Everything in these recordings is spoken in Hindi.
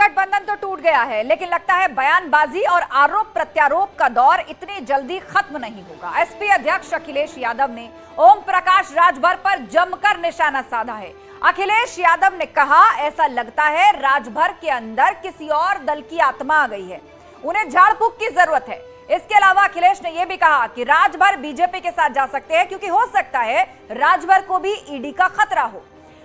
गठबंधन तो टूट गया है, लेकिन लगता है बयानबाजी और आरोप प्रत्यारोप का दौर इतनी जल्दी खत्म नहीं होगा। एसपी अध्यक्ष अखिलेश यादव ने ओम प्रकाश राजभर पर जमकर निशाना साधा है। अखिलेश यादव ने कहा, ऐसा लगता है राजभर के अंदर किसी और दल की आत्मा आ गई है, उन्हें झाड़ फूक की जरूरत है। इसके अलावा अखिलेश ने यह भी कहा कि राजभर बीजेपी के साथ जा सकते हैं, क्योंकि हो सकता है राजभर को भी ईडी का खतरा हो।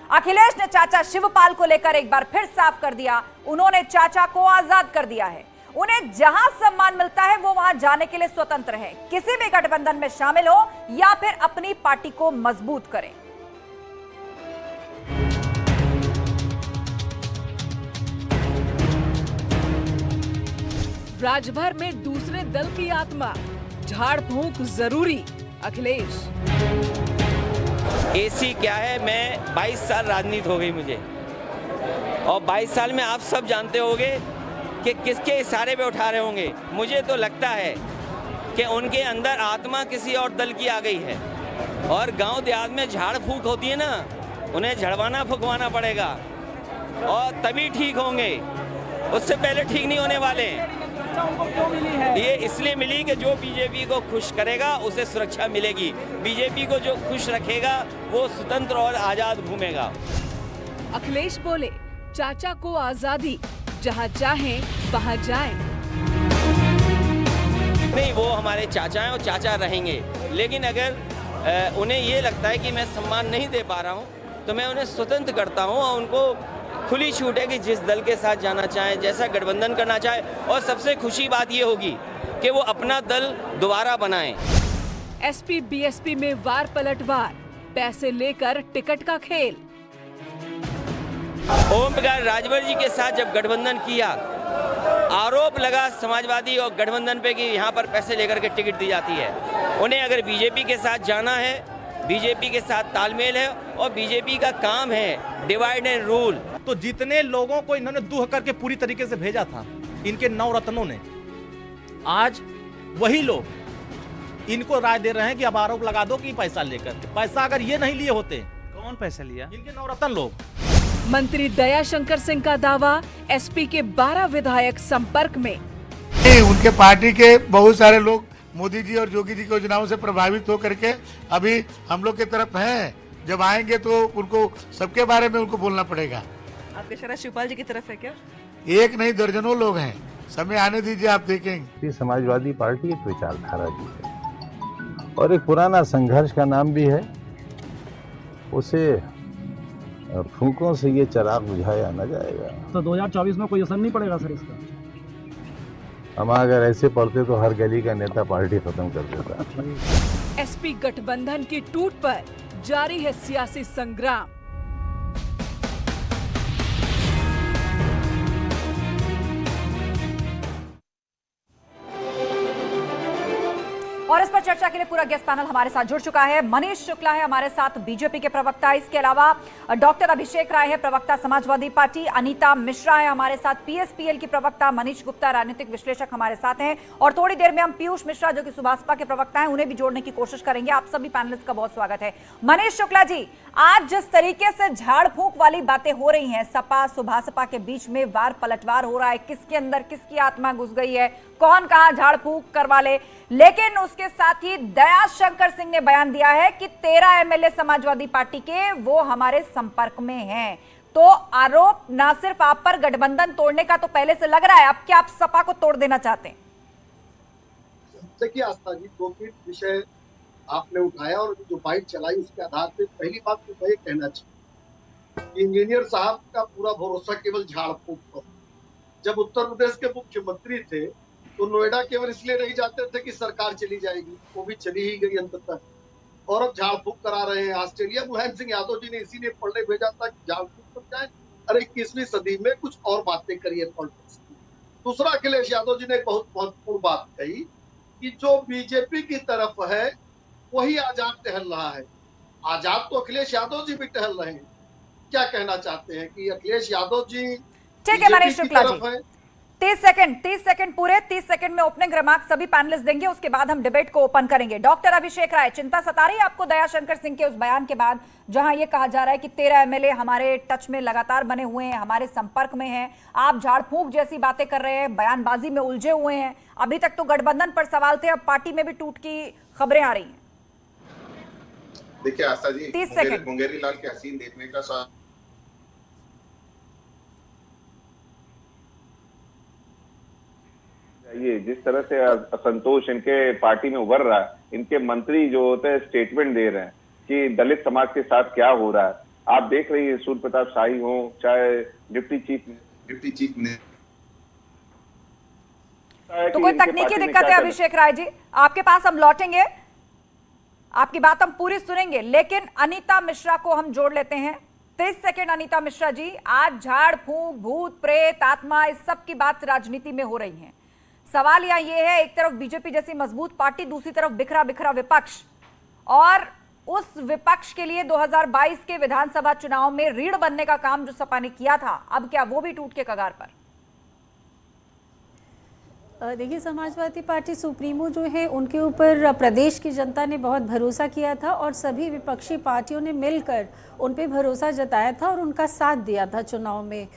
अखिलेश ने चाचा शिवपाल को लेकर एक बार फिर साफ कर दिया, उन्होंने चाचा को आजाद कर दिया है। उन्हें जहां सम्मान मिलता है वो वहां जाने के लिए स्वतंत्र है, किसी भी गठबंधन में शामिल हो या फिर अपनी पार्टी को मजबूत करें। राजभर में दूसरे दल की आत्मा, झाड़ फूंक जरूरी, अखिलेश। एसी क्या है, मैं 22 साल राजनीति हो गई मुझे, और 22 साल में आप सब जानते होंगे कि किसके इशारे पे उठा रहे होंगे। मुझे तो लगता है कि उनके अंदर आत्मा किसी और दल की आ गई है, और गांव देहात में झाड़ फूक होती है ना, उन्हें झड़वाना फुकवाना पड़ेगा और तभी ठीक होंगे, उससे पहले ठीक नहीं होने वाले। ये इसलिए मिली कि जो बीजेपी को खुश करेगा उसे सुरक्षा मिलेगी, बीजेपी को जो खुश रखेगा वो स्वतंत्र और आजाद घूमेगा। अखिलेश बोले, चाचा को आजादी, जहां चाहें वहां जाएं। नहीं, वो हमारे चाचा हैं और चाचा रहेंगे, लेकिन अगर उन्हें ये लगता है कि मैं सम्मान नहीं दे पा रहा हूँ तो मैं उन्हें स्वतंत्र करता हूँ, और उनको खुली छूट है कि जिस दल के साथ जाना चाहें, जैसा गठबंधन करना चाहे। और सबसे खुशी बात ये होगी कि वो अपना दल दोबारा बनाएं। एसपी बीएसपी में वार पलटवार, पैसे लेकर टिकट का खेल। ओम प्रकाश राजभर जी के साथ जब गठबंधन किया, आरोप लगा समाजवादी और गठबंधन पे कि यहाँ पर पैसे लेकर के टिकट दी जाती है। उन्हें अगर बीजेपी के साथ जाना है, बीजेपी के साथ तालमेल है, और बीजेपी का काम है डिवाइड एंड रूल। तो जितने लोगों को इन्होंने दूह करके पूरी तरीके से भेजा था, इनके नवरत्नों ने, आज वही लोग इनको राय दे रहे हैं कि अब आरोप लगा दो कि पैसा लेकर। पैसा अगर ये नहीं लिए होते, कौन पैसा लिया? इनके नवरत्न लोग। मंत्री दयाशंकर सिंह का दावा, एसपी के 12 विधायक संपर्क में। उनके पार्टी के बहुत सारे लोग मोदी जी और योगी जी की योजनाओं से प्रभावित होकर के अभी हम लोग की तरफ हैं। जब आएंगे तो उनको सबके बारे में उनको बोलना पड़ेगा। आपके शरद शिवपाल जी की तरफ है क्या? एक नहीं, दर्जनों लोग हैं, समय आने दीजिए, आप देखेंगे। समाजवादी पार्टी एक विचारधारा भी है और एक पुराना संघर्ष का नाम भी है। उसे फूकों से ये चिराग बुझाया न जाएगा। तो 2024 में कोई असर नहीं पड़ेगा सर इसका? हम अगर ऐसे पढ़ते तो हर गली का नेता पार्टी खत्म कर देता। एसपी गठबंधन की टूट पर जारी है सियासी संग्राम। और इस पर चर्चा के लिए पूरा गेस्ट पैनल हमारे साथ जुड़ चुका है। मनीष शुक्ला है हमारे साथ, बीजेपी के प्रवक्ता। इसके अलावा डॉक्टर अभिषेक राय है, प्रवक्ता समाजवादी पार्टी। अनीता मिश्रा है हमारे साथ, पीएसपीएल की प्रवक्ता। मनीष गुप्ता, राजनीतिक विश्लेषक, हमारे साथ हैं। और थोड़ी देर में हम पीयूष मिश्रा, जो कि सुभाषपा के प्रवक्ता हैं, उन्हें भी जोड़ने की कोशिश करेंगे। आप सभी पैनलिस्ट का बहुत स्वागत है। मनीष शुक्ला जी, आज जिस तरीके से झाड़ फूंक वाली बातें हो रही हैं, सपा सुभाषपा के बीच में वार पलटवार हो रहा है, किसके अंदर किसकी आत्मा घुस गई है, कौन कहां झाड़ फूंक करवा ले, लेकिन उसके साथ ही दयाशंकर सिंह ने बयान दिया है कि 13 एमएलए समाजवादी पार्टी के वो हमारे संपर्क में हैं। तो आरोप ना सिर्फ आप पर गठबंधन तोड़ने का तो पहले से लग रहा है, अब क्या आप सपा को तोड़ देना चाहते हैं? देखिए आस्था जी, दो तीन विषय आपने उठाया और जो बाइट चलाई उसके आधार पे पहली बात तो मैं ये कहना चाहूँ, इंजीनियर साहब का पूरा भरोसा केवल झाड़ फूंक पर। जब उत्तर प्रदेश के मुख्यमंत्री थे तो नोएडा केवल इसलिए नहीं जाते थे कि सरकार चली जाएगी, वो भी चली ही गई अंततः, और अब झाड़ फूंक करा रहे हैं। ऑस्ट्रेलिया मुलायम सिंह यादव जी ने इसीलिए पढ़ने भेजा था कि झाड़ फूंक कर जाए, अरे 21वीं सदी में कुछ और बातें करिए पॉलिटिक्स की। दूसरा, अखिलेश यादव जी ने एक बहुत महत्वपूर्ण बात कही कि जो बीजेपी की तरफ है वही आजाद टहल रहा है। आजाद तो अखिलेश यादव जी भी टहल रहे हैं। क्या कहना चाहते हैं कि अखिलेश यादव जी ठीक है मनीष शुक्ला जी, 30 सेकंड पूरे। 30 सेकंड में ओपनिंग रिमार्क सभी पैनलिस्ट देंगे, उसके बाद हम डिबेट को ओपन करेंगे। डॉक्टर अभिषेक राय, चिंता सता रही है आपको दयाशंकर सिंह के उस बयान के बाद, जहां यह कहा जा रहा है कि 13 एमएलए हमारे टच में लगातार बने हुए हैं, हमारे संपर्क में हैं, आप झाड़ फूंक जैसी बातें कर रहे हैं, बयानबाजी में उलझे हुए हैं। अभी तक तो गठबंधन पर सवाल थे, अब पार्टी में भी टूट की खबरें आ रही हैं। देखिए आस्था जी, 30 सेकंड। मुंगेरी लाल के हसीन देखने का ये जिस तरह से असंतोष इनके पार्टी में उभर रहा है, इनके मंत्री जो होते हैं स्टेटमेंट दे रहे हैं कि दलित समाज के साथ क्या हो रहा है। आप देख रही है सूर्य प्रताप शाही हो, चाहे डिप्टी चीफ ने तो कोई तकनीकी दिक्कत है अभिषेक राय जी, आपके पास हम लौटेंगे, आपकी बात हम पूरी सुनेंगे, लेकिन अनीता मिश्रा को हम जोड़ लेते हैं। 30 सेकंड अनीता मिश्रा जी, आज झाड़ फूंक, भूत प्रेत, आत्मा, इस सब की बात राजनीति में हो रही है। सवाल यहाँ ये है, एक तरफ बीजेपी जैसी मजबूत पार्टी, दूसरी तरफ बिखरा बिखरा विपक्ष, और उस विपक्ष के लिए 2022 के विधानसभा चुनाव में रीढ़ बनने का काम जो सपा ने किया था, अब क्या वो भी टूट के कगार पर? देखिए, समाजवादी पार्टी सुप्रीमो जो है, उनके ऊपर प्रदेश की जनता ने बहुत भरोसा किया था और सभी विपक्षी पार्टियों ने मिलकर उन पे भरोसा जताया था और उनका साथ दिया था चुनाव में,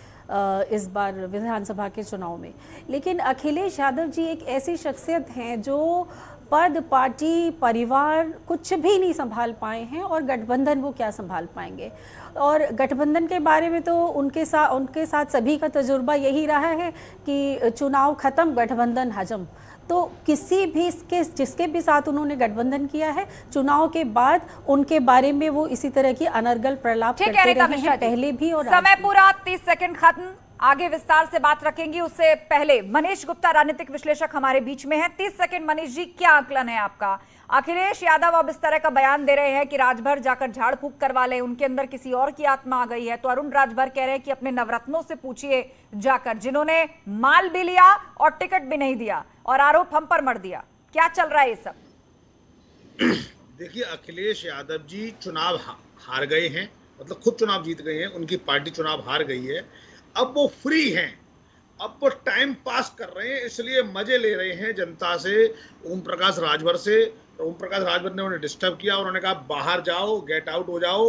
इस बार विधानसभा के चुनाव में। लेकिन अखिलेश यादव जी एक ऐसी शख्सियत हैं जो पद, पार्टी, परिवार कुछ भी नहीं संभाल पाए हैं, और गठबंधन वो क्या संभाल पाएंगे। और गठबंधन के बारे में तो उनके साथ सभी का तजुर्बा यही रहा है कि चुनाव खत्म, गठबंधन हजम। तो किसी भी जिसके भी साथ उन्होंने गठबंधन किया है, चुनाव के बाद उनके बारे में वो इसी तरह की अनर्गल प्रलाप करते रहे हैं, पहले भी और समय पूरा। 30 सेकंड खत्म, आगे विस्तार से बात रखेंगी, उससे पहले मनीष गुप्ता राजनीतिक विश्लेषक हमारे बीच में है। 30 सेकंड मनीष जी, क्या आकलन है आपका? अखिलेश यादव अब इस तरह का बयान दे रहे हैं कि राजभर जाकर झाड़ फूंक करवा ले, उनके अंदर किसी और की आत्मा आ गई है। तो अरुण राजभर कह रहे हैं कि अपने नवरत्नों से पूछिए जाकर, जिन्होंने माल भी लिया और टिकट भी नहीं दिया, और आरोप हम पर मर दिया। क्या चल रहा है ये सब? देखिए, अखिलेश यादव जी चुनाव हार गए हैं, मतलब खुद चुनाव जीत गए हैं, उनकी पार्टी चुनाव हार गई है। अब वो फ्री हैं, अब वो टाइम पास कर रहे हैं, इसलिए मजे ले रहे हैं जनता से, ओम प्रकाश राजभर से। तो ओम प्रकाश राजभर ने उन्हें डिस्टर्ब किया, उन्होंने कहा बाहर जाओ, गेट आउट हो जाओ,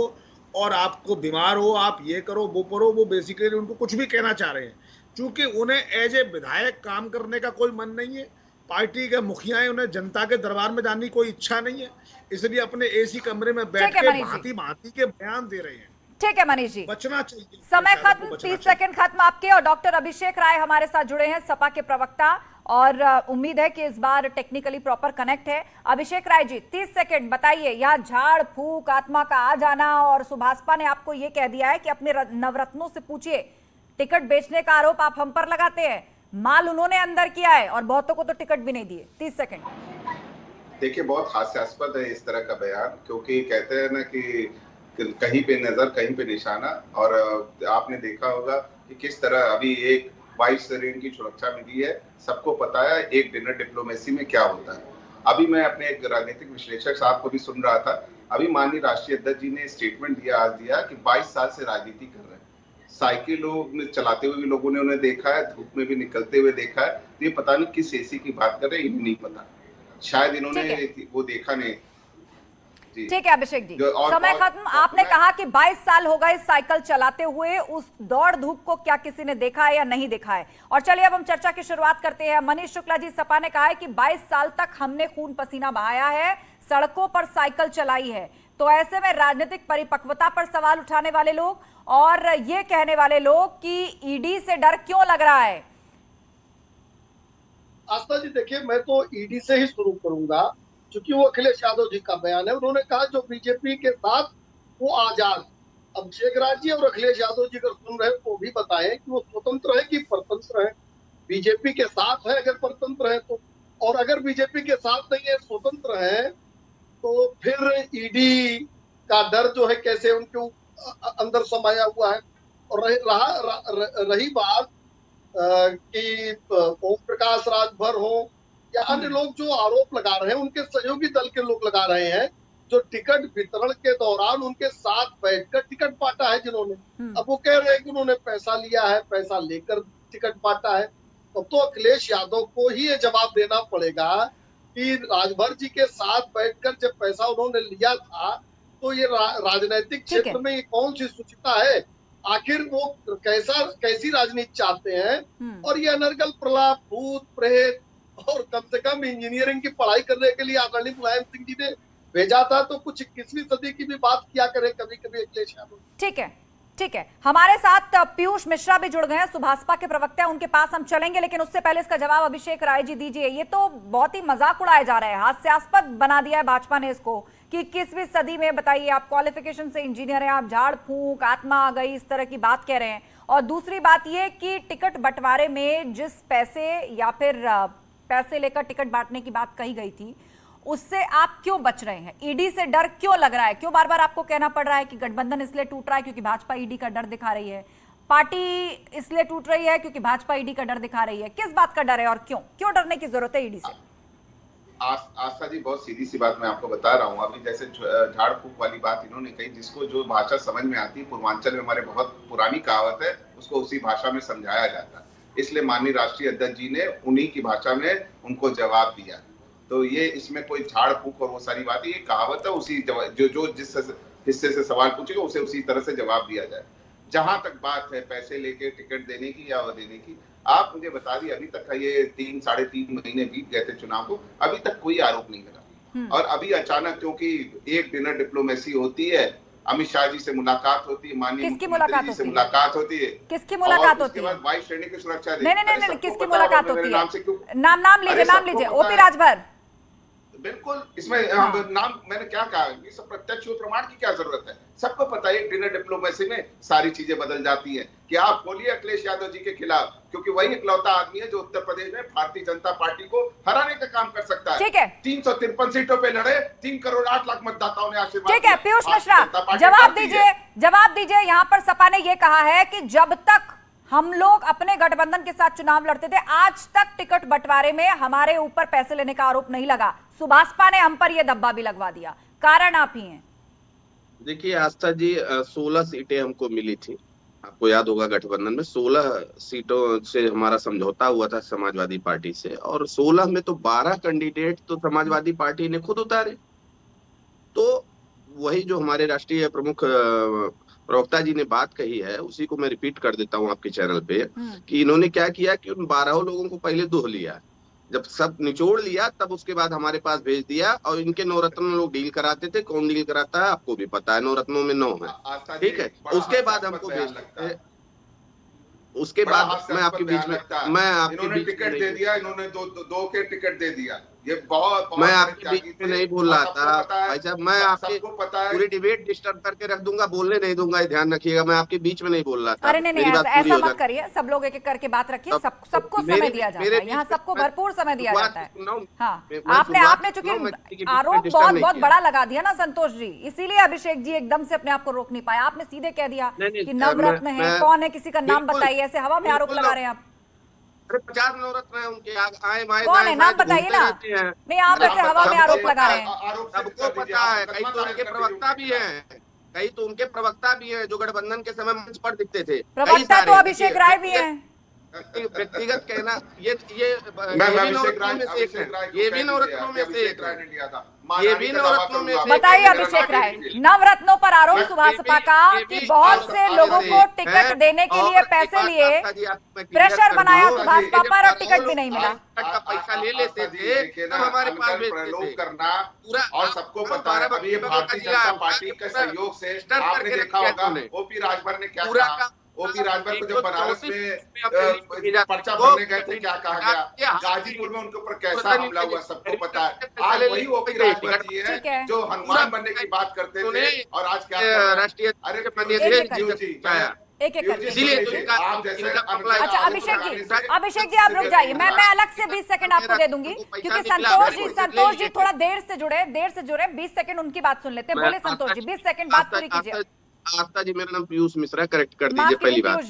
और आपको बीमार हो, आप ये करो वो करो। वो बेसिकली उनको कुछ भी कहना चाह रहे हैं, क्योंकि उन्हें एज ए विधायक काम करने का कोई मन नहीं है। पार्टी के मुखिया हैं, उन्हें जनता के दरबार में जाने की कोई इच्छा नहीं है, इसलिए अपने एसी कमरे में बैठ के भांति के बयान दे रहे हैं। ठीक है मनीष जी, बचना चाहिए। समय खत्म, 30 सेकंड खत्म आपके। और डॉक्टर अभिषेक राय हमारे साथ जुड़े हैं, सपा के प्रवक्ता, और उम्मीद है कि इस बार टेक्निकली प्रॉपर कनेक्ट है। अभिषेक राय जी, 30 सेकंड बताइए, यहाँ झाड़ फूंक, आत्मा का आ जाना, और सुभाषपा ने आपको ये कह दिया है कि अपने नवरत्नों से पूछिए, टिकट बेचने का आरोप आप हम पर लगाते हैं, माल उन्होंने अंदर किया है और बहुतों को तो टिकट भी नहीं दिए। 30 सेकंड। देखिए, बहुत हास्यास्पद है इस तरह का बयान, क्योंकि कहते हैं ना कि कहीं पे नजर कहीं पे निशाना। और आपने देखा होगा कि किस तरह अभी एक 22 शरीर की सुरक्षा मिली है, सबको पता है एक डिनर डिप्लोमेसी में क्या होता है। अभी मैं अपने एक राजनीतिक विश्लेषक साहब को भी सुन रहा था, अभी माननीय राष्ट्रीय अध्यक्ष जी ने स्टेटमेंट दिया, आज दिया कि 22 साल से राजनीति कर रहे हैं, साइकिल चलाते हुए भी लोगों ने उन्हें देखा है, धूप में भी निकलते हुए देखा है। तो ये पता नहीं किस एसी की बात कर रहे हैं, इन्हें नहीं पता, शायद इन्होंने वो देखा नहीं। ठीक है अभिषेक जी, समय खत्म। आपने कहा कि 22 साल हो गए साइकिल चलाते हुए, उस दौड़ धूप को क्या किसी ने देखा है या नहीं देखा है? और चलिए अब हम चर्चा की शुरुआत करते हैं। मनीष शुक्ला जी, सपा ने कहा है कि 22 साल तक हमने खून पसीना बहाया है, सड़कों पर साइकिल चलाई है। तो ऐसे में राजनीतिक परिपक्वता पर सवाल उठाने वाले लोग और ये कहने वाले लोग कि ईडी से डर क्यों लग रहा है? आस्था जी, देखिए, मैं तो ईडी से ही शुरू करूंगा, क्योंकि वो अखिलेश यादव जी का बयान है। उन्होंने कहा जो बीजेपी के साथ वो आजाद। अभिषेक राय जी और अखिलेश यादव जी अगर सुन रहे हैं तो भी बताएं कि वो स्वतंत्र है कि परतंत्र है। बीजेपी के साथ है अगर परतंत्र है तो, और अगर बीजेपी के साथ नहीं है, स्वतंत्र है, तो फिर ईडी का डर जो है कैसे उनके अंदर समाया हुआ है। और रही बात कि ओम प्रकाश राजभर हो या अन्य लोग जो आरोप लगा रहे हैं, उनके सहयोगी दल के लोग लगा रहे हैं, जो टिकट वितरण के दौरान उनके साथ बैठकर टिकट बांटा है जिन्होंने। अब वो कह रहे हैं कि उन्होंने पैसा लिया है, पैसा लेकर टिकट बांटा है। तब तो अखिलेश यादव को ही ये जवाब देना पड़ेगा कि राजभर जी के साथ बैठकर जब पैसा उन्होंने लिया था तो ये राजनीतिक क्षेत्र में ये कौन सी सुचिता है? आखिर वो कैसी राजनीति चाहते हैं? और ये अनर्गल प्रलाप, भूत प्रेत और कम से कम इंजीनियरिंग की पढ़ाई करने के लिए आदरणीय मुलायम सिंह जी ने भेजा था, तो कुछ 21वीं सदी की भी बात किया करें कभी कभी अखिलेश यादव। ठीक है, हमारे साथ पीयूष मिश्रा भी जुड़ गए हैं, सुभाषपा के प्रवक्ता हैं, उनके पास हम चलेंगे, लेकिन उससे पहले इसका जवाब अभिषेक राय जी दीजिए। ये तो बहुत ही मजाक उड़ाया जा रहा है, हास्यास्पद बना दिया है भाजपा ने इसको कि 21वीं सदी में, बताइए, आप क्वालिफिकेशन से इंजीनियर हैं, आप झाड़ फूंक आत्मा आ गई इस तरह की बात कह रहे हैं। और दूसरी बात ये कि टिकट बंटवारे में जिस पैसे या फिर पैसे लेकर टिकट बांटने की बात कही गई थी, उससे आप क्यों बच रहे हैं? ईडी से डर क्यों लग रहा है? क्यों बार बार आपको कहना पड़ रहा है कि गठबंधन इसलिए टूट रहा है क्योंकि भाजपा ईडी का डर दिखा रही है, पार्टी इसलिए टूट रही है क्योंकि भाजपा ईडी का डर दिखा रही है? किस बात का डर है और क्यों डरने की जरूरत है ईडी से? आस्था जी, बहुत सीधी सी बात मैं आपको बता रहा हूँ। अभी जैसे झाड़ फूक वाली बात इन्होंने कही, जिसको जो भाषा समझ में आती है, पूर्वांचल में हमारे बहुत पुरानी कहावत है, उसको उसी भाषा में समझाया जाता है। इसलिए माननीय राष्ट्रीय अध्यक्ष जी ने उन्हीं की भाषा में उनको जवाब दिया। तो ये इसमें कोई झाड़ फूक और वो सारी बात, ये कहावत है, उसी जो जिस हिस्से से सवाल पूछेगा उसे उसी तरह से जवाब दिया जाए। जहां तक बात है पैसे लेके टिकट देने की या देने की, आप मुझे बता दी, अभी तक का ये 3-3.5 महीने बीत गए थे चुनाव को, अभी तक कोई आरोप नहीं लगा। और अभी अचानक, क्योंकि एक डिनर डिप्लोमेसी होती है, अमित शाह जी से मुलाकात होती है, माननीय मुख्यमंत्री जी से मुलाकात होती है, किसकी मुलाकात होती है? 22 श्रेणी की सुरक्षा। नहीं, किसकी मुलाकात होती है? नाम लीजिए, ओपी राजभर। बिल्कुल, इसमें नाम मैंने क्या कहा, ये सब प्रत्यक्ष प्रमाण की क्या जरूरत है? सबको पता है डिनर डिप्लोमेसी में सारी चीजें बदल जाती हैं। कि आप बोलिए अखिलेश यादव जी के खिलाफ, क्योंकि वही इकलौता आदमी है जो उत्तर प्रदेश में भारतीय जनता पार्टी को हराने का काम कर सकता है। ठीक है, 353 सीटों पे लड़े, 3 करोड़ 8 लाख मतदाताओं ने आशीर्वाद। ठीक है पीयूष मिश्रा, जवाब दीजिए। यहाँ पर सपा ने यह कहा है कि जब तक हम लोग अपने गठबंधन के साथ चुनाव लड़ते थे, आज तक टिकट बंटवारे में हमारे ऊपर पैसे लेने का आरोप नहीं लगा। सुभाषपा ने हम पर यह धब्बा भी लगवा दिया, कारण आप ही हैं। देखिए आस्था जी, 16 सीटें हमको मिली थी, आपको याद होगा गठबंधन में 16 सीटों से हमारा समझौता हुआ था समाजवादी पार्टी से, और 16 में तो 12 कैंडिडेट तो समाजवादी पार्टी ने खुद उतारे। तो वही जो हमारे राष्ट्रीय प्रमुख प्रवक्ता जी ने बात कही है, उसी को मैं रिपीट कर देता हूं आपके चैनल पे, कि इन्होंने क्या किया कि उन 12 लोगों को पहले दोह लिया, जब सब निचोड़ लिया तब उसके बाद हमारे पास भेज दिया। और इनके 9 रत्नों लोग डील कराते थे, कौन डील कराता है आपको भी पता है, 9 रत्नों में 9 है, ठीक है। उसके बाद हमको भेज, उसके बाद मैं आपके बीच में इन्होंने टिकट दे दिया, इन्होंने दो के टिकट दे दिया। ये बहुत मैं आपके बीच में नहीं बोल रहा था भाई साहब, मैं आपकी पूरी डिबेट डिस्टर्ब करके रख दूंगा, बोलने नहीं दूंगा, ध्यान रखिएगा, मैं आपके बीच में नहीं बोल रहा था। अरे नहीं, ऐसा मत करिए, सब लोग एक एक करके बात रखिए, सबको समय दिया जाता है, यहाँ सबको भरपूर समय दिया जाता है। हाँ, आपने चूंकि आरोप बहुत बड़ा लगा दिया ना संतोष जी, इसीलिए अभिषेक जी एकदम से अपने आप को रोक नहीं पाया। आपने सीधे कह दिया कि नवरत्न है, कौन है, किसी का नाम बताइए, ऐसे हवा में आरोप लगा रहे हैं आप। 50 नवरत्न है उनके, आए कौन है, नाम बताइए ना। नहीं, आप ऐसे हवा में आरोप लगा रहे हैं। सबको पता है, कई तो उनके प्रवक्ता भी हैं, कई तो उनके प्रवक्ता भी हैं जो गठबंधन के समय मंच पर दिखते थे। प्रवक्ता तो अभिषेक राय भी हैं। व्यक्तिगत कहना, ये भी नवरत्नों में से एक है, ये भी नवरत्नों में से। बताइए अभिषेक राय, नवरत्नों पर आरोप सुभाषपा का कि बहुत से लोगों को टिकट देने के लिए पैसे लिए, प्रेशर बनाया सुभाषपा पर और टिकट भी नहीं मिला। पैसा ले लेते थे, तब हमारे पास प्रलोभ करना पूरा, और सबको पता है अभी भारतीय जनता पार्टी के सहयोग से आपने देखा होगा ओपी राजभर ने क्या कहा। ओपी राजभर को जब बनारस में पर्चा भरने गए थे, क्या कहा गया, गाजीपुर में उनके ऊपर कैसा हमला हुआ सबको पता है। आज वही ओपी राजभर जी है जो हनुमान बनने की बात करते थे, और आज क्या राष्ट्रीय अच्छा अभिषेक जी आप रुक जाइए, मैं अलग से 20 सेकंड आपको दे दूंगी, क्योंकि संतोष जी थोड़ा देर से जुड़े, 20 सेकंड उनकी बात सुन लेते हैं। बोले संतोष जी, 20 सेकंड बात पूरी कीजिए। आस्था जी, मेरा नाम पीयूष मिश्रा, करेक्ट कर दीजिए पहली बात।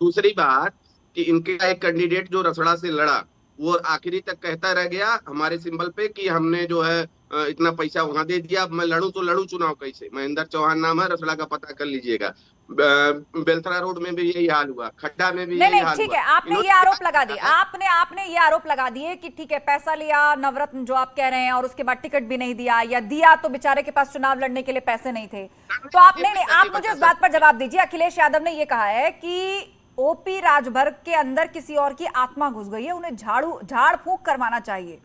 दूसरी बात कि इनके एक कैंडिडेट जो रसड़ा से लड़ा, वो आखिरी तक कहता रह गया हमारे सिंबल पे कि हमने जो है इतना पैसा वहां दे दिया, अब मैं लड़ूं तो लड़ूं चुनाव कैसे? महेंद्र चौहान नाम है, रसड़ा का पता कर लीजिएगा। बेलथरा रोड में भी यही हाल हुआ, खड्डा में भी यही हाल ठीक हुआ। है, आपने ये आरोप लगा दिए, आपने ये आरोप लगा दिए कि ठीक है पैसा लिया नवरत्न जो आप कह रहे हैं, और उसके बाद टिकट भी नहीं दिया, या दिया तो बेचारे के पास चुनाव लड़ने के लिए पैसे नहीं थे। तो आपने आप मुझे इस बात पर जवाब दीजिए। अखिलेश यादव ने ये कहा है कि ओपी राजभर के अंदर किसी और की आत्मा घुस गई है, उन्हें झाड़ फूंक करवाना चाहिए,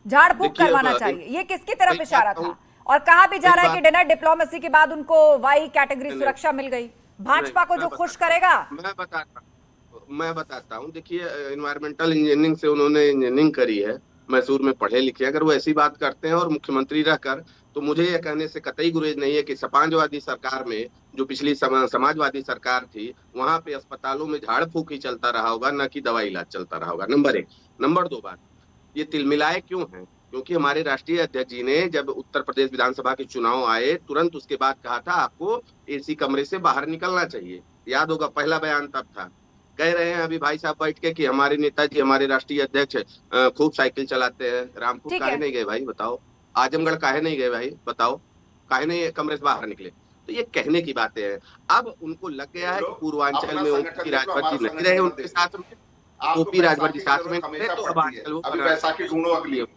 झाड़ फूंक करवाना चाहिए। ये किसकी तरफ इशारा था? और कहा भी जा रहा है कि डिनर डिप्लोमेसी के बाद उनको वाई कैटेगरी सुरक्षा मिल गई। भाजपा को जो खुश करेगा। मैं बताता हूँ, देखिए एनवायरमेंटल इंजीनियरिंग से उन्होंने इंजीनियरिंग करी है, मैसूर में पढ़े लिखे। अगर वो ऐसी बात करते हैं और मुख्यमंत्री रहकर, तो मुझे यह कहने से कतई गुरेज नहीं है कि समाजवादी सरकार में, जो पिछली समाजवादी सरकार थी, वहां पे अस्पतालों में झाड़ फूक ही चलता रहा होगा, न कि दवाई इलाज चलता रहा होगा। नंबर 1। नंबर 2 बात, ये तिलमिलाए क्यों हैं? क्योंकि हमारे राष्ट्रीय अध्यक्ष जी ने जब उत्तर प्रदेश विधानसभा के चुनाव आए, तुरंत उसके बाद कहा था आपको एसी कमरे से बाहर निकलना चाहिए। याद होगा, पहला बयान तब था। कह रहे हैं अभी भाई साहब बैठ के कि हमारे नेताजी, हमारे राष्ट्रीय अध्यक्ष खूब साइकिल चलाते हैं। रामपुर काहे नहीं गए भाई बताओ? आजमगढ़ काहे नहीं गए भाई बताओ? काहे नहीं कमरे से बाहर निकले? तो ये कहने की बातें हैं। अब उनको लग गया है कि पूर्वांचल में ओपी राजभर जी नहीं रहे उनके साथ में, ओपी राजभर जी साथ में, तो अब आजकल वो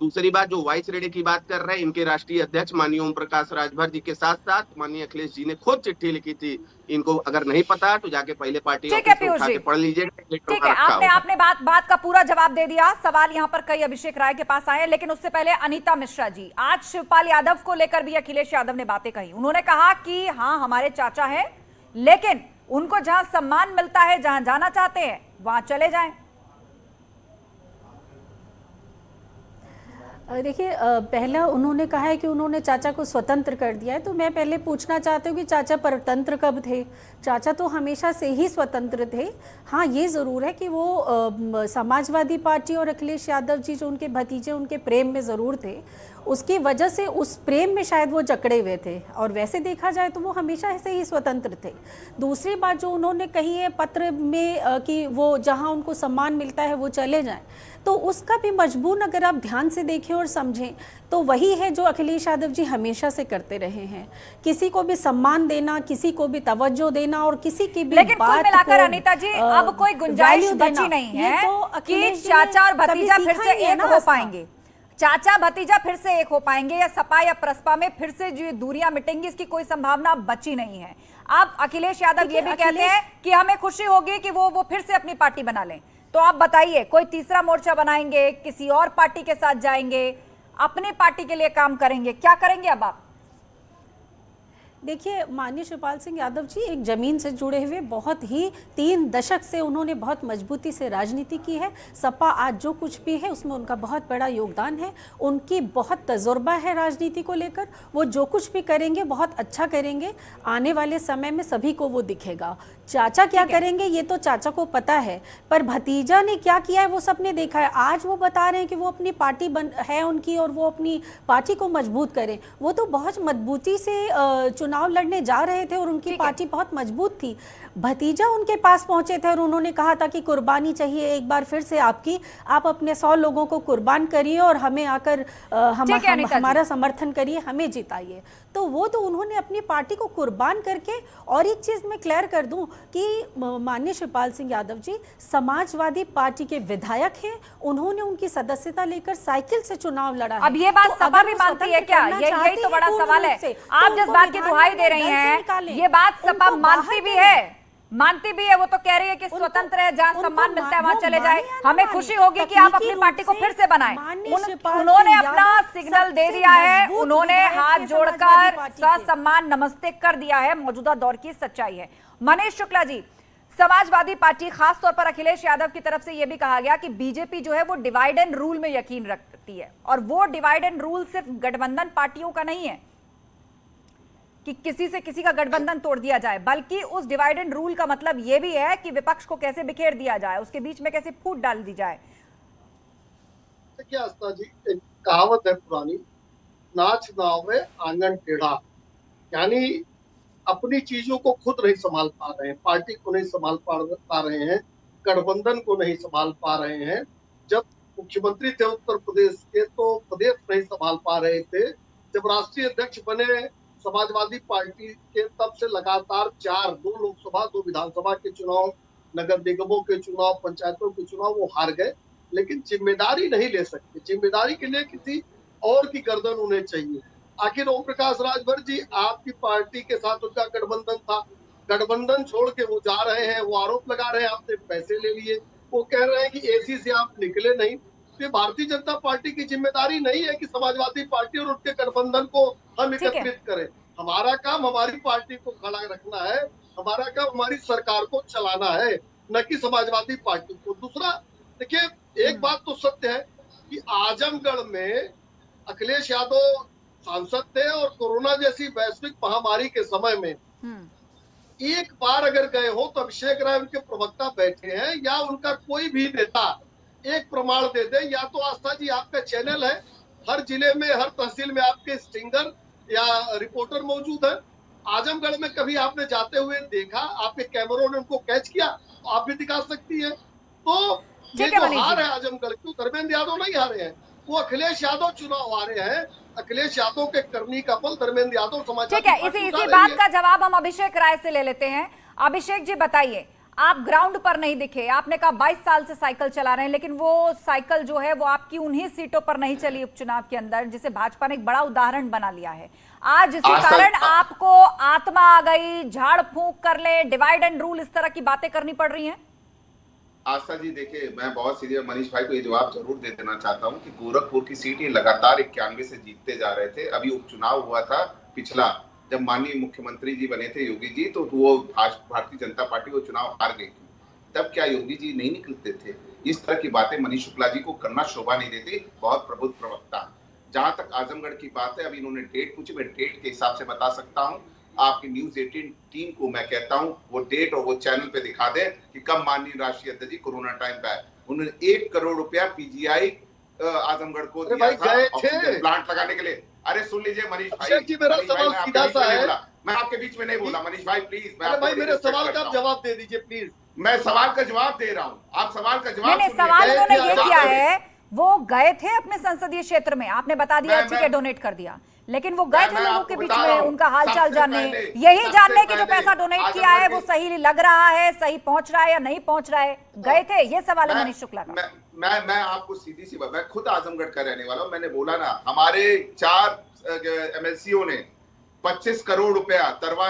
दूसरी बात जो वाइस रेडे की बात कर रहे हैं, इनके राष्ट्रीय अध्यक्ष माननीय ओम प्रकाश राजभर जी के साथ साथ माननीय अखिलेश जी ने खुद चिट्ठी लिखी थी। इनको अगर नहीं पता तो जाके पहले पार्टी ऑफिस में उठा के पढ़ लीजिएगा। ठीक है, आपने बात का पूरा जवाब दे दिया। सवाल यहाँ पर कई अभिषेक राय के पास आए, लेकिन उससे पहले अनीता मिश्रा जी, आज शिवपाल यादव को लेकर भी अखिलेश यादव ने बातें कही। उन्होंने कहा कि हाँ हमारे चाचा है, लेकिन उनको जहां सम्मान मिलता है, जहां जाना चाहते हैं वहां चले जाएं। देखिए, पहला उन्होंने कहा है कि उन्होंने चाचा को स्वतंत्र कर दिया है, तो मैं पहले पूछना चाहती हूँ कि चाचा परतंत्र कब थे? चाचा तो हमेशा से ही स्वतंत्र थे। हाँ, ये ज़रूर है कि वो समाजवादी पार्टी और अखिलेश यादव जी जो उनके भतीजे, उनके प्रेम में ज़रूर थे। उसकी वजह से उस प्रेम में शायद वो जकड़े हुए थे, और वैसे देखा जाए तो वो हमेशा ऐसे ही स्वतंत्र थे। दूसरी बात जो उन्होंने कही है पत्र में कि वो जहाँ उनको सम्मान मिलता है वो चले जाएं, तो उसका भी मजबूर अगर आप ध्यान से देखें और समझें तो वही है जो अखिलेश यादव जी हमेशा से करते रहे हैं। किसी को भी सम्मान देना, किसी को भी तवज्जो देना, और किसी की भी लेकिन कुल मिलाकर अनीता जी अब कोई गुंजाइश बची नहीं है कि चाचा और भतीजा फिर से एक हो पाएंगे। चाचा भतीजा फिर से एक हो पाएंगे, या सपा या प्रसपा में फिर से जो दूरियां मिटेंगी, इसकी कोई संभावना बची नहीं है। अब अखिलेश यादव ये भी कहते हैं कि हमें खुशी होगी कि वो फिर से अपनी पार्टी बना लें। तो आप बताइए, कोई तीसरा मोर्चा बनाएंगे, किसी और पार्टी के साथ जाएंगे, अपनी पार्टी के लिए काम करेंगे, क्या करेंगे अब आप? देखिए, माननीय शिवपाल सिंह यादव जी एक ज़मीन से जुड़े हुए, बहुत ही 3 दशक से उन्होंने बहुत मजबूती से राजनीति की है। सपा आज जो कुछ भी है उसमें उनका बहुत बड़ा योगदान है, उनकी बहुत तजुर्बा है राजनीति को लेकर। वो जो कुछ भी करेंगे बहुत अच्छा करेंगे, आने वाले समय में सभी को वो दिखेगा। चाचा क्या करेंगे ये तो चाचा को पता है, पर भतीजा ने क्या किया है वो सबने देखा है। आज वो बता रहे हैं कि वो अपनी पार्टी है उनकी, और वो अपनी पार्टी को मजबूत करें। वो तो बहुत मजबूती से चुनाव लड़ने जा रहे थे और उनकी पार्टी बहुत मजबूत थी। भतीजा उनके पास पहुंचे थे और उन्होंने कहा था कि कुर्बानी चाहिए एक बार फिर से आपकी, आप अपने 100 लोगों को कुर्बान करिए और हमें आकर हमारा समर्थन करिए, हमें जिताइए। तो वो तो उन्होंने अपनी पार्टी को कुर्बान करके। और एक चीज मैं क्लियर कर दूं कि माननीय शिवपाल सिंह यादव जी समाजवादी पार्टी के विधायक हैं, उन्होंने उनकी सदस्यता लेकर साइकिल से चुनाव लड़ा है। अब ये बात सपा भी मानती है क्या? यही तो बड़ा सवाल है। आप जिस बात की दुहाई दे रही हैं, ये बात सपा मानती भी है, वो तो कह रही है कि स्वतंत्र है, जहां सम्मान मिलता है वहां चले जाए। हमें खुशी होगी कि आप अपनी पार्टी को फिर से बनाएं। उन्होंने अपना सिग्नल दे दिया है, उन्होंने हाथ जोड़कर ससम्मान नमस्ते कर दिया है। मौजूदा दौर की सच्चाई है। मनीष शुक्ला जी, समाजवादी पार्टी, खासतौर पर अखिलेश यादव की तरफ से यह भी कहा गया कि बीजेपी जो है वो डिवाइड एंड रूल में यकीन रखती है, और वो डिवाइड एंड रूल सिर्फ गठबंधन पार्टियों का नहीं है कि किसी से किसी का गठबंधन तोड़ दिया जाए, बल्कि उस डिवाइड एंड रूल का मतलब यह भी है कि विपक्ष को कैसे बिखेर दिया जाए, उसके बीच में कैसे फूट डाल दी जाए। देखिए आस्था जी, एक कहावत है पुरानी, नाच नावे आंगन टेढ़ा। यानी अपनी चीजों को खुद नहीं संभाल पा रहे हैं, पार्टी को नहीं संभाल पा रहे हैं, गठबंधन को नहीं संभाल पा रहे हैं। जब मुख्यमंत्री थे उत्तर प्रदेश के, तो प्रदेश नहीं संभाल पा रहे थे। जब राष्ट्रीय अध्यक्ष बने समाजवादी पार्टी के, तब से लगातार 2 लोकसभा 2 विधानसभा के चुनाव, नगर निगमों के चुनाव, पंचायतों के चुनाव वो हार गए, लेकिन जिम्मेदारी नहीं ले सकते। जिम्मेदारी के लिए किसी और की गर्दन उन्हें चाहिए। आखिर ओम प्रकाश राजभर जी, आपकी पार्टी के साथ उनका गठबंधन था, गठबंधन छोड़ के वो जा रहे हैं, वो आरोप लगा रहे हैं आपसे पैसे ले लिए, वो कह रहे हैं कि एसी से आप निकले नहीं। तो भारतीय जनता पार्टी की जिम्मेदारी नहीं है कि समाजवादी पार्टी और उनके गठबंधन को हम एकत्रित करें। हमारा काम हमारी पार्टी को खड़ा रखना है, हमारा काम हमारी सरकार को चलाना है, न कि समाजवादी पार्टी को। दूसरा देखिए, एक बात तो सत्य है कि आजमगढ़ में अखिलेश यादव सांसद थे और कोरोना जैसी वैश्विक महामारी के समय में एक बार अगर गए हो तो अभिषेक राय उनके प्रवक्ता बैठे हैं, या उनका कोई भी नेता एक प्रमाण दे दे। या तो आस्था जी आपका चैनल है, हर जिले में हर तहसील में आपके स्टिंगर या रिपोर्टर मौजूद है। आजमगढ़ में कभी आपने जाते हुए देखा, आपके कैमरों ने उनको कैच किया, तो आप भी दिखा सकती है। तो ये जो हार है आजमगढ़ की, धर्मेंद्र यादव नहीं हारे हैं, वो अखिलेश यादव चुनाव हारे हैं। अखिलेश यादव के करनी का फल धर्मेंद्र यादव समाज। ठीक है, इसी बात का जवाब हम अभिषेक राय से ले लेते हैं। अभिषेक जी बताइए, आप ग्राउंड पर नहीं दिखे, आपने कहा 22 साल से साइकिल चला रहे हैं, लेकिन वो साइकिल जो है वो आपकी उन्हीं सीटों पर नहीं चली उपचुनाव के अंदर, जिसे भाजपा ने एक बड़ा उदाहरण बना लिया है। आज इसी कारण आपको आत्मा आ गई, झाड़ फूंक कर ले, डिवाइड एंड रूल, इस तरह की बातें करनी पड़ रही हैं। आस्था जी देखिए, मैं बहुत सीधे मनीष भाई को ये जवाब जरूर दे देना चाहता हूँ कि गोरखपुर की सीट ये लगातार 91 से जीतते जा रहे थे। अभी उपचुनाव हुआ था पिछला, जब माननीय मुख्यमंत्री जी बने थे योगी जी, तो वो भारतीय जनता पार्टी वो चुनाव हार गई थी। तब क्या योगी जी नहीं निकलते थे? इस तरह की बातें मनीष शुक्ला जी को करना शोभा नहीं देती, बहुत प्रबुद्ध प्रवक्ता। जहां तक आजमगढ़ की बात है, अभी इन्होंने डेट पूछी, मैं डेट के हिसाब से बता सकता हूँ। आपकी न्यूज 18 टीम को मैं कहता हूँ वो डेट और वो चैनल पे दिखा दे कि कब माननीय राष्ट्रीय अध्यक्ष जी कोरोना टाइम पे आए। उन्होंने 1 करोड़ रुपया पीजीआई आजमगढ़ को दिया था ऑक्सीजन प्लांट लगाने के लिए। अरे सुन लीजिए मनीष भाई, मेरा सवाल सीधा सा है, मैं आपके बीच में नहीं बोला मनीष भाई, प्लीज। भाई मेरे सवाल का जवाब दे दीजिए प्लीज। मैं सवाल का जवाब दे रहा हूँ, आप सवाल का जवाब। नहीं, सवाल उन्होंने ये किया है, वो गए थे अपने संसदीय क्षेत्र में, आपने बता दिया ठीक है डोनेट कर दिया, लेकिन वो गए थे लोगों के बीच में उनका हालचाल जानने, यही जानने कि जो पैसा डोनेट किया है वो सही लग रहा है, सही पहुंच रहा है या नहीं पहुंच रहा है, गए थे, ये सवाल है मनीष शुक्ला का। मैं आपको सीधी सी बात, मैं खुद आजमगढ़ का रहने वाला हूं, मैंने बोला ना, हमारे 4 एमएलसीओ ने 25 करोड़ रुपया तरवा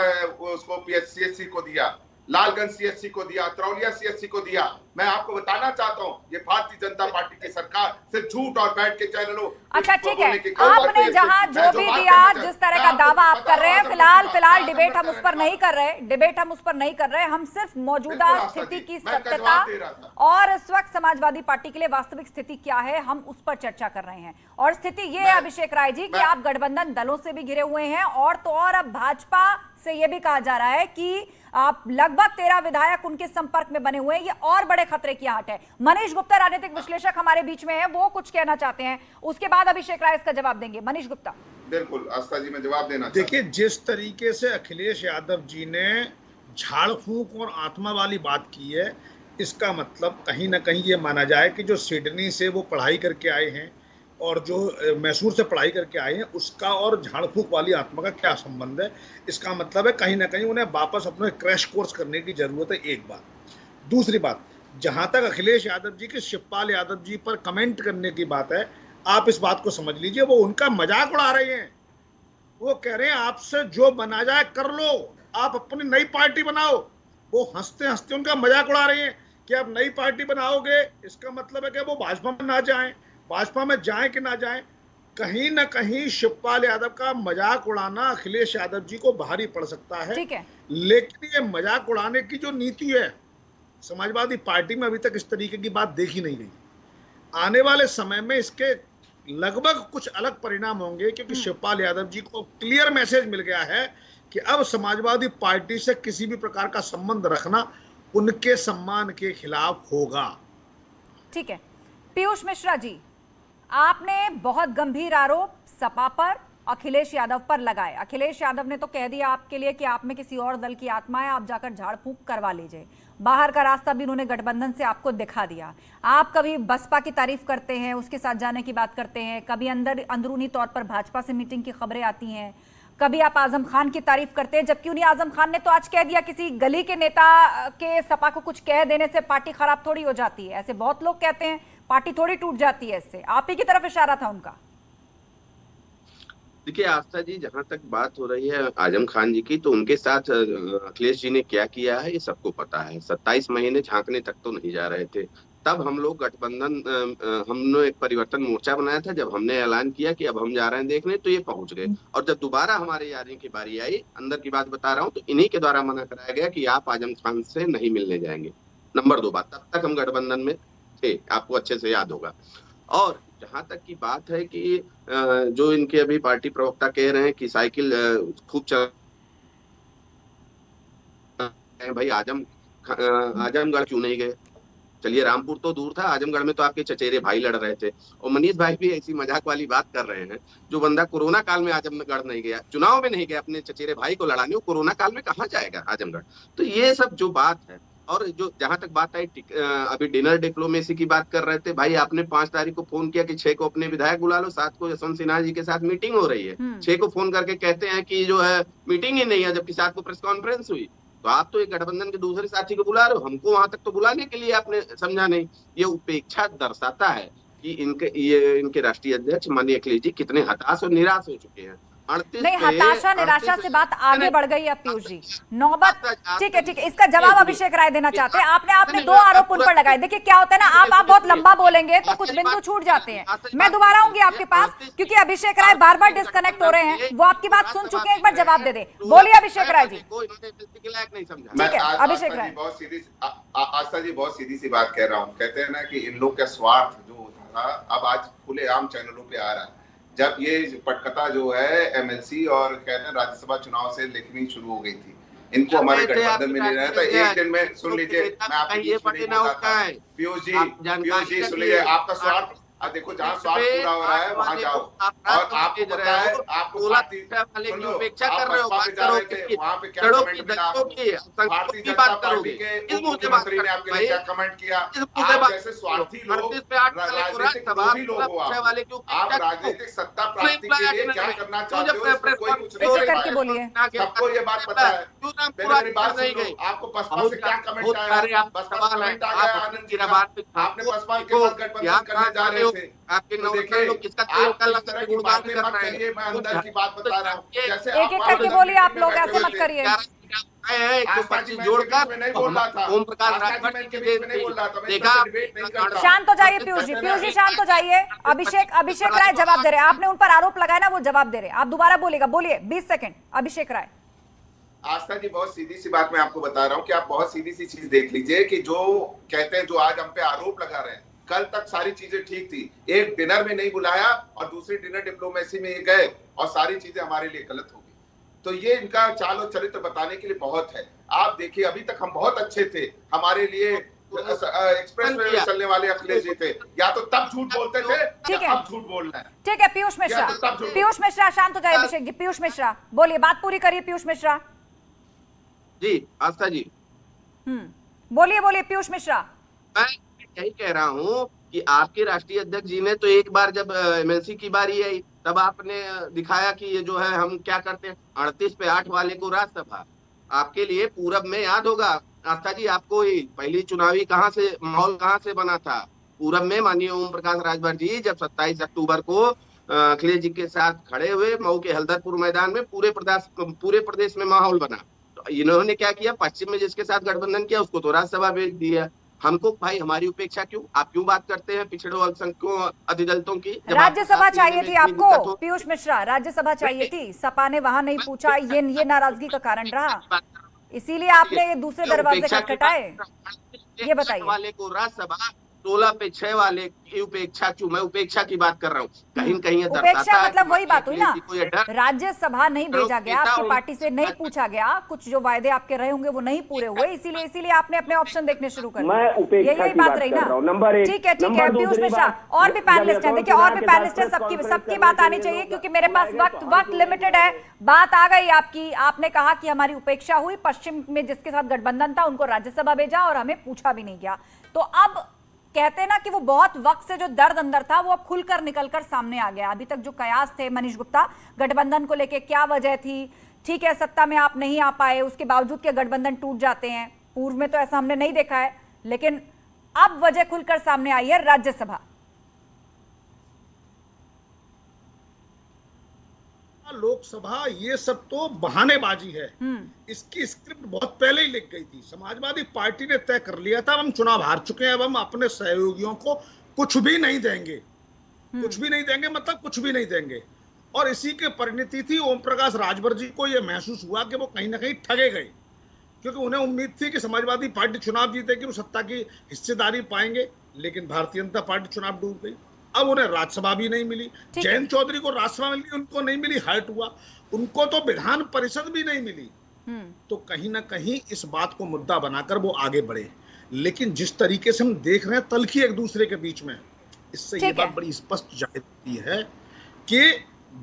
उसको पीएचसीएससी को दिया, लालगंज सीएससी को दिया, तरौलिया सीएससी को दिया। मैं आपको बताना चाहता हूँ, ये भारतीय जनता पार्टी की सरकार से झूठ और बैठ के चैनलों। अच्छा ठीक है, आपने जहां जो भी दिया, जिस तरह का दावा आप कर रहे हैं, फिलहाल डिबेट हम उस पर नहीं कर रहे, हम सिर्फ मौजूदा स्थिति की सत्यता और इस वक्त समाजवादी पार्टी के लिए वास्तविक स्थिति क्या है, हम उस पर चर्चा कर रहे हैं। और स्थिति ये है अभिषेक राय जी कि आप गठबंधन दलों से भी घिरे हुए हैं, और तो और अब भाजपा से यह भी कहा जा रहा है कि आप लगभग 13 विधायक उनके संपर्क में बने हुए हैं, ये और बड़े खतरे की आहट है। मनीष गुप्ता राजनीतिक विश्लेषक हमारे बीच में है, वो कुछ कहना चाहते हैं, उसके बाद अभिषेक राय इसका जवाब देंगे। मनीष गुप्ता। बिल्कुल आस्था जी, मैं जवाब देना। देखिए, जिस तरीके से अखिलेश यादव जी ने झाड़ फूंक और आत्मा वाली बात की है, इसका मतलब कहीं ना कहीं ये माना जाए कि जो सिडनी से वो पढ़ाई करके आए हैं और जो मैसूर से पढ़ाई करके आए हैं, उसका और झाड़ फूंक वाली आत्मा का क्या संबंध है। इसका मतलब है कहीं ना कहीं उन्हें वापस अपने क्रैश कोर्स करने की जरूरत है, एक बात। दूसरी बात, जहां तक अखिलेश यादव जी के शिवपाल यादव जी पर कमेंट करने की बात है, आप इस बात को समझ लीजिए, वो उनका मजाक उड़ा रहे हैं। वो कह रहे हैं आपसे जो बना जाए कर लो, आप अपनी नई पार्टी बनाओ। वो हंसते हंसते उनका मजाक उड़ा रहे हैं कि आप नई पार्टी बनाओगे, इसका मतलब है कि वो भाजपा में ना जाएं, भाजपा में जाएं कि ना जाएं। कहीं ना कहीं शिवपाल यादव का मजाक उड़ाना अखिलेश यादव जी को भारी पड़ सकता है। ठीक है, लेकिन ये मजाक उड़ाने की जो नीति है समाजवादी पार्टी में, अभी तक इस तरीके की बात देखी नहीं गई। आने वाले समय में इसके लगभग कुछ अलग परिणाम होंगे, क्योंकि शिवपाल यादव जी को क्लियर मैसेज मिल गया है कि अब समाजवादी पार्टी से किसी भी प्रकार का संबंध रखना उनके सम्मान के खिलाफ होगा। ठीक है, पीयूष मिश्रा जी, आपने बहुत गंभीर आरोप सपा पर अखिलेश यादव पर लगाए। अखिलेश यादव ने तो कह दिया आपके लिए कि आप में किसी और दल की आत्मा है, आप जाकर झाड़ फूंक करवा लीजिए। बाहर का रास्ता भी उन्होंने गठबंधन से आपको दिखा दिया। आप कभी बसपा की तारीफ करते हैं, उसके साथ जाने की बात करते हैं, कभी अंदरूनी तौर पर भाजपा से मीटिंग की खबरें आती हैं, कभी आप आजम खान की तारीफ करते हैं, जबकि उन्हीं आजम खान ने तो आज कह दिया किसी गली के नेता के सपा को कुछ कह देने से पार्टी खराब थोड़ी हो जाती है। ऐसे बहुत लोग कहते हैं, पार्टी थोड़ी टूट जाती है इससे। आप ही की तरफ इशारा था उनका। देखिए आस्था जी, जहां तक बात हो रही है आजम खान जी की, तो उनके साथ अखिलेश जी ने क्या किया है ये सबको पता है। 27 महीने झांकने तक तो नहीं जा रहे थे। तब हम लोग गठबंधन, हमने एक परिवर्तन मोर्चा बनाया था। जब हमने ऐलान किया कि अब हम जा रहे हैं देखने, तो ये पहुंच गए। और जब दोबारा हमारे यारी की बारी आई, अंदर की बात बता रहा हूँ, तो इन्हीं के द्वारा मना कराया गया कि आप आजम खान से नहीं मिलने जाएंगे। नंबर 2 बात, तब तक हम गठबंधन में थे, आपको अच्छे से याद होगा। और जहां तक की बात है कि जो इनके अभी पार्टी प्रवक्ता कह रहे हैं कि साइकिल खूब चल भाई, आजमगढ़ क्यों नहीं गए? चलिए, रामपुर तो दूर था, आजमगढ़ में तो आपके चचेरे भाई लड़ रहे थे। और मनीष भाई भी ऐसी मजाक वाली बात कर रहे हैं। जो बंदा कोरोना काल में आजमगढ़ नहीं गया, चुनाव में नहीं गया अपने चचेरे भाई को लड़ाने, वो कोरोना काल में कहाँ जाएगा आजमगढ़? तो ये सब जो बात है। और जो जहां तक बात आई, अभी डिनर डिप्लोमेसी की बात कर रहे थे भाई, आपने 5 तारीख को फोन किया कि 6 को अपने विधायक बुला लो, 7 को यशवंत सिन्हा जी के साथ मीटिंग हो रही है। 6 को फोन करके कहते हैं कि जो है मीटिंग ही नहीं है, जबकि 7 को प्रेस कॉन्फ्रेंस हुई। तो आप तो एक गठबंधन के दूसरे साथी को बुला रहे हो, हमको वहां तक तो बुलाने के लिए आपने समझा नहीं। ये उपेक्षा दर्शाता है कि इनके राष्ट्रीय अध्यक्ष माननीय अखिलेश जी कितने हताश और निराश हो चुके हैं। नहीं, हताशा निराशा से बात आगे बढ़ गई है पीयूष जी। नौबत, ठीक है, इसका जवाब अभिषेक राय देना चाहते हैं। आपने 2 आरोप उन पर लगाए। देखिए क्या होता है ना, आप बहुत लंबा बोलेंगे तो कुछ बिंदु छूट जाते हैं। मैं दोबारा आऊंगी आपके पास, क्योंकि अभिषेक राय बार बार डिस्कनेक्ट हो रहे हैं। वो आपकी बात सुन चुके हैं, एक बार जवाब दे दे। बोलिए अभिषेक राय जी। ठीक है अभिषेक राय। बहुत सीधी आस्था जी, बहुत सीधी सी बात कह रहा हूँ। कहते हैं ना कि इन लोग का स्वार्थ जो था, अब आज खुलेआम चैनलों पे आ रहा है। जब ये पटकथा जो है एमएलसी और कहते हैं राज्यसभा चुनाव से लिखनी शुरू हो गई थी, इनको हमारे गठबंधन में नहीं रहता। एक दिन में सुन लीजिए, मैं आपको पीयूष जी सुन लीजिए, आपका स्वार्थ देखो, जहाँ स्वार्थ पूरा हो रहा है वहाँ जाओ। और आपको पता है, आपको उपेक्षा कर रहे हो, वहाँ पे क्या कमेंट मिला आपको? भारतीय जनता पार्टी के उप मुख्यमंत्री ने आपके लिए क्या कमेंट किया? आप जैसे स्वार्थी लोग, राजनीतिक लोग हो, आप राजनीतिक सत्ता प्राप्ति के लिए क्या करना चाहते हो, इसमें कोई कुछ नहीं बोलिए। सबको ये बात पता है। मेरी बात सुनो, आपको बसपा से क्या कमेंट आया? बसपा से कमेंट आ गया आनंद जी का, आपने बसपा के साथ गठबंधन करने जा रहे थे। आपके लोग किसका बातें मत करिए, मैं अंदर की बात बता रहा हूँ। जैसे एक एक करके बोलिए आप लोग, ऐसे मत करिए। ओम प्रकाश राजभर के बीच में नहीं बोल रहा था, देखा। शांत हो जाइए पीयूष जी, शांत हो जाइए। अभिषेक राय जवाब दे रहे हैं। आपने उन पर आरोप लगाया ना, वो जवाब दे रहे हैं। आप दोबारा बोलिएगा, बोलिए 20 सेकंड। अभिषेक राय। आस्था जी, बहुत सीधी सी बात मैं आपको बता रहा हूँ कि आप बहुत सीधी सी चीज देख लीजिए कि जो कहते हैं, जो आज हम पे आरोप लगा रहे हैं, कल तक सारी चीजें ठीक थी। एक डिनर में नहीं बुलाया और दूसरी डिनर डिप्लोमेसी में गए और सारी चीजें हमारे लिए गलत हो गई। तो ये इनका चाल और चरित्र बताने के लिए बहुत है। आप देखिए, अभी तक हम बहुत अच्छे थे, हमारे लिए एक्सप्रेस वे में चलने वाले अखिलेश जी थे। या तो तब झूठ बोलते थे, ठीक है, अब झूठ बोलना है। ठीक है पीयूष मिश्रा, शांत हो जाइए अभिषेक जी। पीयूष मिश्रा बोलिए, बात पूरी करिए। पीयूष मिश्रा जी। आस्था जी बोलिए पीयूष मिश्रा। यही कह रहा हूँ कि आपके राष्ट्रीय अध्यक्ष जी ने तो एक बार जब एमएलसी की बारी आई, तब आपने दिखाया कि ये जो है हम क्या करते हैं। 38 पे 8 वाले को राज्यसभा, आपके लिए पूरब में याद होगा आस्था जी, आपको पहली चुनावी माहौल कहाँ से बना था? पूरब में माननीय ओम प्रकाश राजभर जी जब 27 अक्टूबर को अखिलेश जी के साथ खड़े हुए मऊ के हल्दरपुर मैदान में, पूरे प्रदेश में माहौल बना। तो इन्होंने क्या किया, पश्चिम में जिसके साथ गठबंधन किया उसको तो राज्यसभा भेज दिया। हमको भाई हमारी उपेक्षा क्यों? आप क्यों बात करते हैं पिछड़ों अल्पसंख्यकों अधिदलितों की? राज्यसभा चाहिए थी आपको पीयूष मिश्रा, राज्यसभा चाहिए थी। सपा ने वहां नहीं पूछा, ये नाराजगी का कारण रहा, इसीलिए आपने दूसरे दरवाजे खटखटाए। ये बताइए। वाले को राज्यसभा 16 पे 6 वाले की उपेक्षा क्यों? मैं उपेक्षा की बात कर रहा हूँ। कहीं कहीं ये उपेक्षा दर्शाता है मतलब कि वही बात हुई ना, अखिलेश जी को ये डर राज्यसभा नहीं भेजा गया, नेता आपकी पार्टी से नहीं पूछा गया, कुछ जो वायदे आपके रहे होंगे वो नहीं पूरे हुए, इसीलिए आपने अपने ऑप्शन देखने शुरू कर दिए। यही बात रही ना। ठीक है पीयूष मिश्रा, और भी पैनलिस्ट हैं, देखिए और भी पैनलिस्ट हैं, सबकी बात आनी चाहिए क्योंकि मेरे पास वक्त लिमिटेड है। बात आ गई आपकी, आपने कहा कि हमारी उपेक्षा हुई, पश्चिम में जिसके साथ गठबंधन था उनको राज्यसभा भेजा और हमें पूछा भी नहीं गया। तो अब कहते हैं ना कि वो बहुत वक्त से जो दर्द अंदर था वो अब खुलकर निकलकर सामने आ गया। अभी तक जो कयास थे मनीष गुप्ता, गठबंधन को लेके क्या वजह थी, ठीक है सत्ता में आप नहीं आ पाए, उसके बावजूद के गठबंधन टूट जाते हैं, पूर्व में तो ऐसा हमने नहीं देखा है, लेकिन अब वजह खुलकर सामने आई है राज्यसभा। लोकसभा ये सब तो बहानेबाजी है। इसकी स्क्रिप्ट बहुत पहले ही लिख गई थी। समाजवादी पार्टी ने तय कर लिया था हम चुनाव हार चुके हैं, अब हम अपने सहयोगियों को कुछ भी नहीं देंगे, कुछ भी नहीं देंगे मतलब कुछ भी नहीं देंगे। और इसी के परिणति थी ओम प्रकाश राजभर जी को यह महसूस हुआ कि वो कहीं ना कहीं ठगे गए, क्योंकि उन्हें उम्मीद थी कि समाजवादी पार्टी चुनाव जीतेगी, वो सत्ता की हिस्सेदारी पाएंगे, लेकिन भारतीय जनता पार्टी चुनाव डूब गई। अब उन्हें राज्यसभा भी नहीं मिली, जयंत चौधरी को राज्यसभा मिली, उनको नहीं मिली, हर्ट हुआ, उनको तो विधान परिषद भी नहीं मिली। तो कहीं ना कहीं इस बात को मुद्दा बनाकर वो आगे बढ़े। लेकिन जिस तरीके से हम देख रहे हैं तल्खी एक दूसरे के बीच में, इससे ये बात बड़ी स्पष्ट जाहिर होती है कि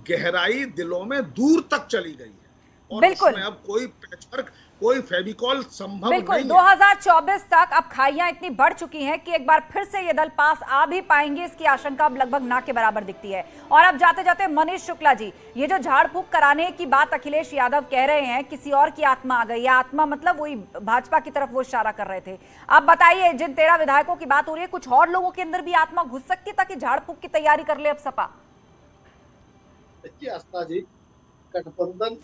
गहराई दिलों में दूर तक चली गई है और इसमें अब कोई पैचवर्क, कोई फेविकॉल संभव नहीं है। 2024 तक अब खाइयां इतनी बढ़ चुकी हैं कि एक बार फिर से ये दल पास आ भी पाएंगे, इसकी आशंका अब लगभग ना के बराबर दिखती है। और अब जाते जाते मनीष शुक्ला जी, ये जो झाड़ फूंक कराने की बात अखिलेश यादव कह रहे हैं, किसी और की आत्मा आ गई, या आत्मा मतलब वही भाजपा की तरफ वो इशारा कर रहे थे। आप बताइए, जिन 13 विधायकों की बात हो रही है, कुछ और लोगों के अंदर भी आत्मा घुस सकती है ताकि झाड़ फूंक की तैयारी कर ले अब सपा? देखिए आस्था जी, गठबंधन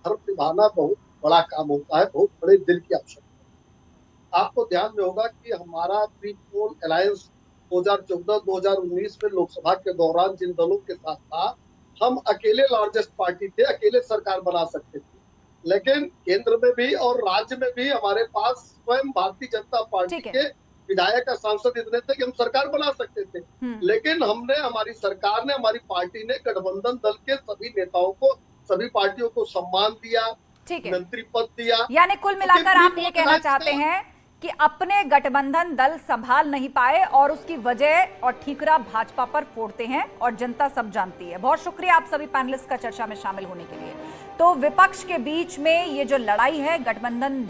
धर्म निभाना बहुत बड़ा काम होता है, बहुत बड़े दिल की आवश्यकता है। आपको ध्यान में होगा कि हमारा प्री पोल अलायंस 2014-2019 में लोकसभा के दौरान जिन दलों के साथ था, हम अकेले लार्जेस्ट पार्टी थे, अकेले सरकार बना सकते थे। लेकिन केंद्र में भी और राज्य में भी हमारे पास स्वयं भारतीय जनता पार्टी के विधायक और सांसद इतने थे कि हम सरकार बना सकते थे। लेकिन हमारी सरकार ने, हमारी पार्टी ने गठबंधन दल के सभी नेताओं को, सभी पार्टियों को सम्मान दिया, मंत्री पद दिया। यानी कुल मिलाकर आप ये कहना चाहते हैं कि अपने गठबंधन दल संभाल नहीं पाए और उसकी वजह और ठीकरा भाजपा पर फोड़ते हैं और जनता सब जानती है। बहुत शुक्रिया आप सभी पैनलिस्ट का चर्चा में शामिल होने के लिए। तो विपक्ष के बीच में ये जो लड़ाई है, गठबंधन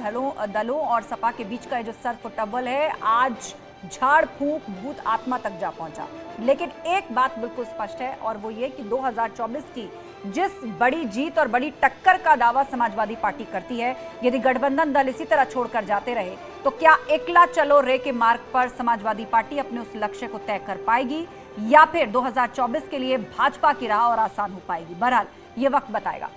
दलों और सपा के बीच का ये जो सरफुटबल है, आज झाड़ फूंक भूत आत्मा तक जा पहुंचा। लेकिन एक बात बिल्कुल स्पष्ट है और वो ये कि 2024 की जिस बड़ी जीत और बड़ी टक्कर का दावा समाजवादी पार्टी करती है, यदि गठबंधन दल इसी तरह छोड़कर जाते रहे तो क्या एकला चलो रे के मार्ग पर समाजवादी पार्टी अपने उस लक्ष्य को तय कर पाएगी या फिर 2024 के लिए भाजपा की राह और आसान हो पाएगी? बहरहाल ये वक्त बताएगा।